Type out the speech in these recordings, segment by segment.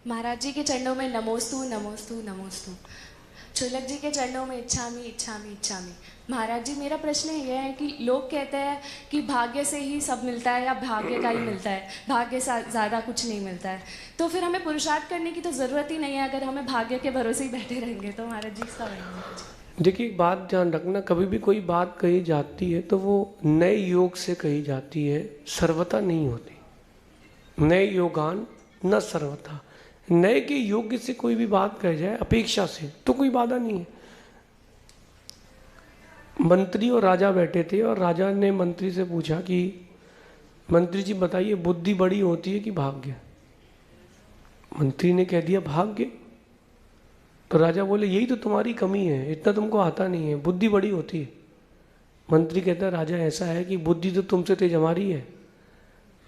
महाराज जी के चरणों में नमोस्तु नमोस्तु नमोस्तु। चोलक जी के चरणों में इच्छामी इच्छामी इच्छामी। महाराज जी, मेरा प्रश्न यह है कि लोग कहते हैं कि भाग्य से ही सब मिलता है या भाग्य का ही मिलता है, भाग्य से ज़्यादा कुछ नहीं मिलता है, तो फिर हमें पुरुषार्थ करने की तो ज़रूरत ही नहीं है अगर हमें भाग्य के भरोसे ही बैठे रहेंगे तो। महाराज जी इसका देखिए, एक बात ध्यान रखना, कभी भी कोई बात कही जाती है तो वो नए योग से कही जाती है, सर्वथा नहीं होती। नए योगान न सर्वथा। नए के योग्य से कोई भी बात कह जाए अपेक्षा से तो कोई बाधा नहीं है। मंत्री और राजा बैठे थे और राजा ने मंत्री से पूछा कि मंत्री जी बताइए, बुद्धि बड़ी होती है कि भाग्य? मंत्री ने कह दिया भाग्य। तो राजा बोले यही तो तुम्हारी कमी है, इतना तुमको आता नहीं है, बुद्धि बड़ी होती है। मंत्री कहता है राजा ऐसा है कि बुद्धि तो तुमसे तेज हमारी है,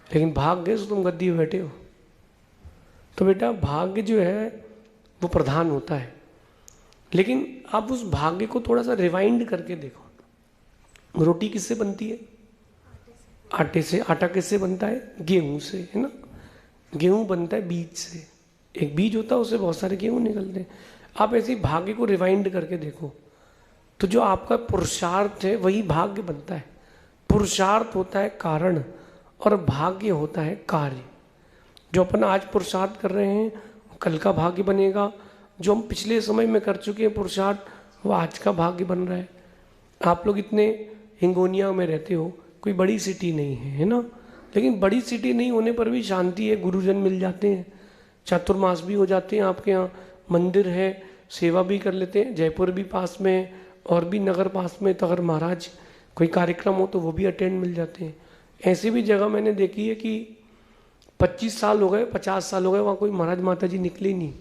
लेकिन भाग्य से तुम गद्दी में बैठे हो। तो बेटा भाग्य जो है वो प्रधान होता है, लेकिन आप उस भाग्य को थोड़ा सा रिवाइंड करके देखो। रोटी किससे बनती है? आटे से। आटा किससे बनता है? गेहूं से, है ना। गेहूं बनता है बीज से, एक बीज होता है उससे बहुत सारे गेहूं निकलते हैं। आप ऐसे भाग्य को रिवाइंड करके देखो तो जो आपका पुरुषार्थ है वही भाग्य बनता है। पुरुषार्थ होता है कारण और भाग्य होता है कार्य। जो अपन आज पुरुषार्थ कर रहे हैं कल का भाग्य बनेगा। जो हम पिछले समय में कर चुके हैं पुरुषार्थ वो आज का भाग्य बन रहा है। आप लोग इतने हिंगोनिया में रहते हो, कोई बड़ी सिटी नहीं है ना, लेकिन बड़ी सिटी नहीं होने पर भी शांति है, गुरुजन मिल जाते हैं, चातुर्मास भी हो जाते हैं, आपके यहाँ मंदिर है, सेवा भी कर लेते हैं। जयपुर भी पास में है और भी नगर पास में, तो अगर महाराज कोई कार्यक्रम हो तो वो भी अटेंड मिल जाते हैं। ऐसी भी जगह मैंने देखी है कि 25 साल हो गए, 50 साल हो गए, वहाँ कोई महाराज माता जी निकले ही नहीं।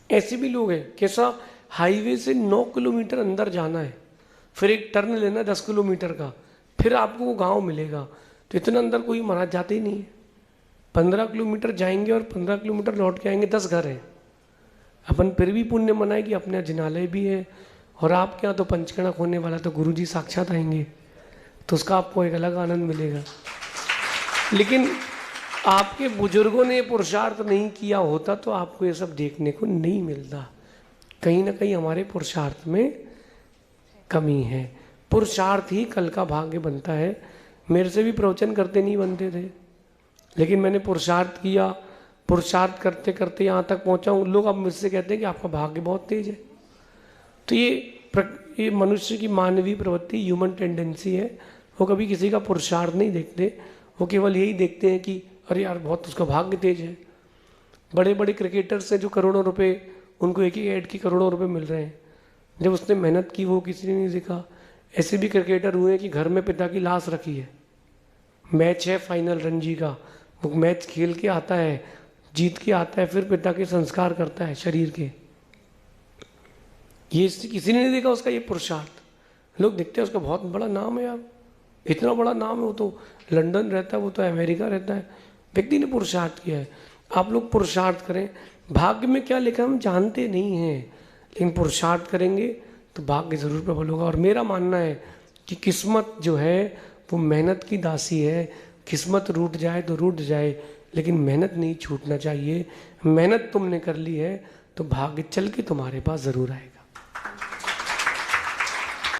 ऐसे भी लोग हैं। कैसा? हाईवे से 9 किलोमीटर अंदर जाना है, फिर एक टर्न लेना है 10 किलोमीटर का, फिर आपको वो गाँव मिलेगा। तो इतना अंदर कोई महाराज जाते ही नहीं है। 15 किलोमीटर जाएंगे और 15 किलोमीटर लौट के आएंगे, 10 घर हैं। अपन फिर भी पुण्य मनाए कि अपने जिनालय भी है, और आपके यहाँ तो पंचकणक होने वाला, तो गुरु जी साक्षात आएंगे तो उसका आपको एक अलग आनंद मिलेगा। लेकिन आपके बुजुर्गों ने पुरुषार्थ नहीं किया होता तो आपको ये सब देखने को नहीं मिलता। कहीं ना कहीं हमारे पुरुषार्थ में कमी है। पुरुषार्थ ही कल का भाग्य बनता है। मेरे से भी प्रवचन करते नहीं बनते थे, लेकिन मैंने पुरुषार्थ किया, पुरुषार्थ करते करते यहाँ तक पहुँचा हूँ। लोग अब मुझसे कहते हैं कि आपका भाग्य बहुत तेज है। तो ये मनुष्य की मानवीय प्रवृत्ति, ह्यूमन टेंडेंसी है। वो कभी किसी का पुरुषार्थ नहीं देखते, वो केवल यही देखते हैं कि अरे यार बहुत उसका भाग्य तेज है। बड़े बड़े क्रिकेटर्स हैं जो करोड़ों रुपए, उनको एक ही ऐड की करोड़ों रुपए मिल रहे हैं। जब उसने मेहनत की वो किसी ने नहीं देखा। ऐसे भी क्रिकेटर हुए हैं कि घर में पिता की लाश रखी है, मैच है फाइनल रणजी का, वो मैच खेल के आता है, जीत के आता है, फिर पिता के संस्कार करता है शरीर के। ये किसी ने नहीं देखा उसका ये पुरुषार्थ। लोग देखते हैं उसका बहुत बड़ा नाम है यार, इतना बड़ा नाम है, वो तो लंदन रहता है, वो तो अमेरिका रहता है। व्यक्ति ने पुरुषार्थ किया है। आप लोग पुरुषार्थ करें। भाग्य में क्या लिखा हम जानते नहीं हैं, लेकिन पुरुषार्थ करेंगे तो भाग्य जरूर प्रबल होगा। और मेरा मानना है कि किस्मत जो है वो मेहनत की दासी है। किस्मत रूठ जाए तो रूठ जाए, लेकिन मेहनत नहीं छूटना चाहिए। मेहनत तुमने कर ली है तो भाग्य चल के तुम्हारे पास जरूर आएगा।